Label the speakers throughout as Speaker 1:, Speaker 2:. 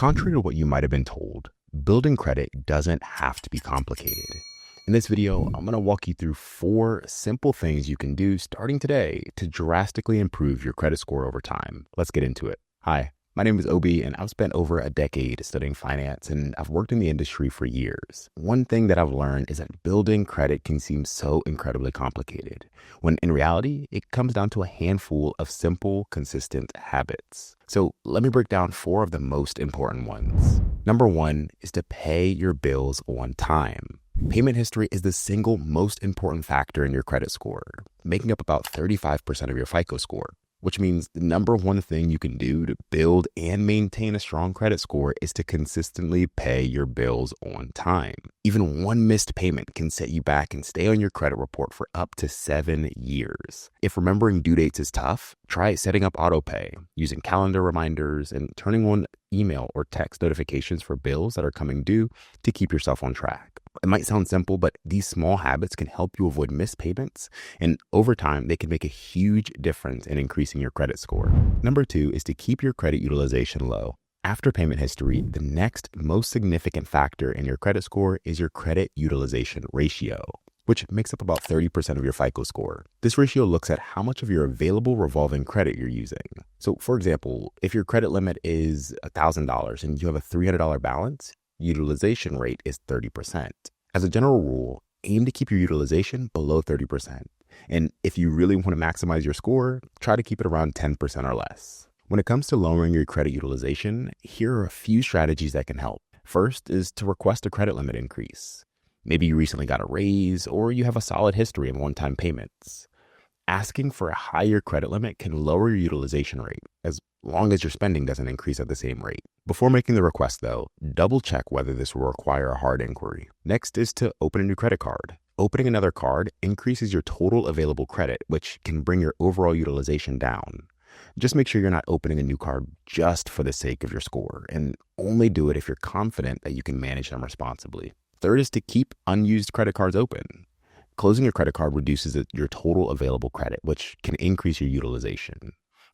Speaker 1: Contrary to what you might have been told, building credit doesn't have to be complicated. In this video, I'm going to walk you through 4 simple things you can do starting today to drastically improve your credit score over time. Let's get into it. Hi, my name is Obi, and I've spent over a decade studying finance, and I've worked in the industry for years. One thing that I've learned is that building credit can seem so incredibly complicated, when in reality, it comes down to a handful of simple, consistent habits. So let me break down 4 of the most important ones. Number 1 is to pay your bills on time. Payment history is the single most important factor in your credit score, making up about 35% of your FICO score. Which means the number 1 thing you can do to build and maintain a strong credit score is to consistently pay your bills on time. Even one missed payment can set you back and stay on your credit report for up to 7 years. If remembering due dates is tough, try setting up autopay, using calendar reminders, and turning on email or text notifications for bills that are coming due to keep yourself on track. It might sound simple, but these small habits can help you avoid missed payments, and over time, they can make a huge difference in increasing your credit score. Number 2 is to keep your credit utilization low. After payment history, the next most significant factor in your credit score is your credit utilization ratio, which makes up about 30% of your FICO score. This ratio looks at how much of your available revolving credit you're using. So for example, if your credit limit is $1,000 and you have a $300 balance, utilization rate is 30%. As a general rule, aim to keep your utilization below 30%. And if you really want to maximize your score, try to keep it around 10% or less. When it comes to lowering your credit utilization, here are a few strategies that can help. First is to request a credit limit increase. Maybe you recently got a raise or you have a solid history of one-time payments. Asking for a higher credit limit can lower your utilization rate, as long as your spending doesn't increase at the same rate. Before making the request though, double check whether this will require a hard inquiry. Next is to open a new credit card. Opening another card increases your total available credit, which can bring your overall utilization down. Just make sure you're not opening a new card just for the sake of your score, and only do it if you're confident that you can manage them responsibly. Third is to keep unused credit cards open. Closing your credit card reduces your total available credit, which can increase your utilization.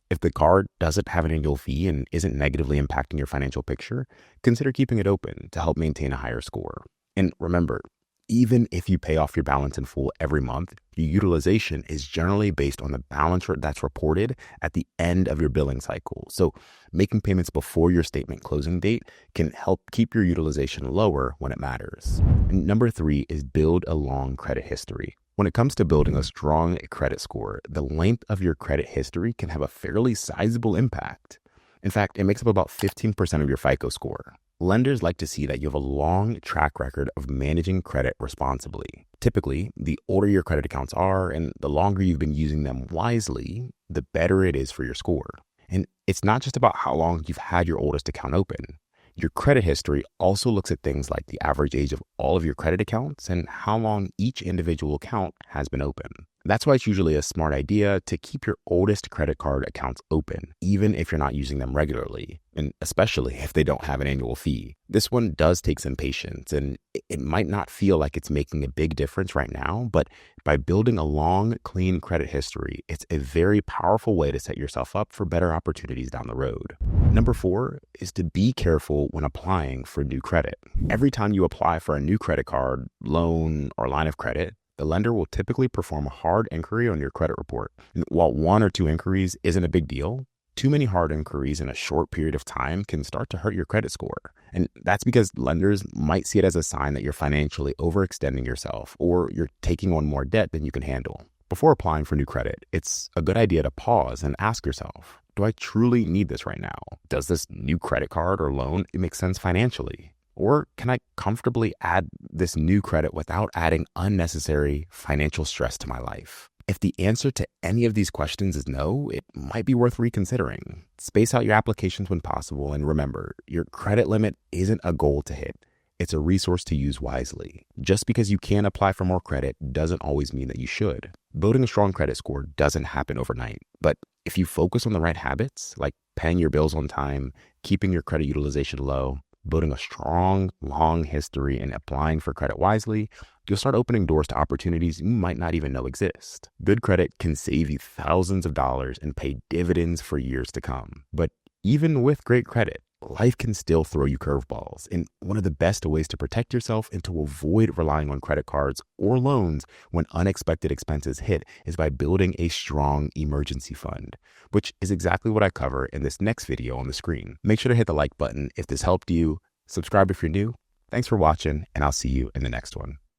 Speaker 1: If the card doesn't have an annual fee and isn't negatively impacting your financial picture, consider keeping it open to help maintain a higher score. And remember, even if you pay off your balance in full every month, your utilization is generally based on the balance that's reported at the end of your billing cycle. So making payments before your statement closing date can help keep your utilization lower when it matters. And number 3 is build a long credit history. When it comes to building a strong credit score, the length of your credit history can have a fairly sizable impact. In fact, it makes up about 15% of your FICO score. Lenders like to see that you have a long track record of managing credit responsibly. Typically, the older your credit accounts are and the longer you've been using them wisely, the better it is for your score. And it's not just about how long you've had your oldest account open. Your credit history also looks at things like the average age of all of your credit accounts and how long each individual account has been open. That's why it's usually a smart idea to keep your oldest credit card accounts open, even if you're not using them regularly, and especially if they don't have an annual fee. This one does take some patience, and it might not feel like it's making a big difference right now, but by building a long, clean credit history, it's a very powerful way to set yourself up for better opportunities down the road. Number 4 is to be careful when applying for new credit. Every time you apply for a new credit card, loan, or line of credit, the lender will typically perform a hard inquiry on your credit report. And while 1 or 2 inquiries isn't a big deal, too many hard inquiries in a short period of time can start to hurt your credit score. And that's because lenders might see it as a sign that you're financially overextending yourself or you're taking on more debt than you can handle. Before applying for new credit, it's a good idea to pause and ask yourself, do I truly need this right now? Does this new credit card or loan make sense financially? Or can I comfortably add this new credit without adding unnecessary financial stress to my life? If the answer to any of these questions is no, it might be worth reconsidering. Space out your applications when possible, and remember, your credit limit isn't a goal to hit. It's a resource to use wisely. Just because you can apply for more credit doesn't always mean that you should. Building a strong credit score doesn't happen overnight, but if you focus on the right habits, like paying your bills on time, keeping your credit utilization low, building a strong, long history, and applying for credit wisely, you'll start opening doors to opportunities you might not even know exist. Good credit can save you thousands of dollars and pay dividends for years to come. But even with great credit, life can still throw you curveballs. And one of the best ways to protect yourself and to avoid relying on credit cards or loans when unexpected expenses hit is by building a strong emergency fund, which is exactly what I cover in this next video on the screen. Make sure to hit the like button if this helped you. Subscribe if you're new. Thanks for watching, and I'll see you in the next one.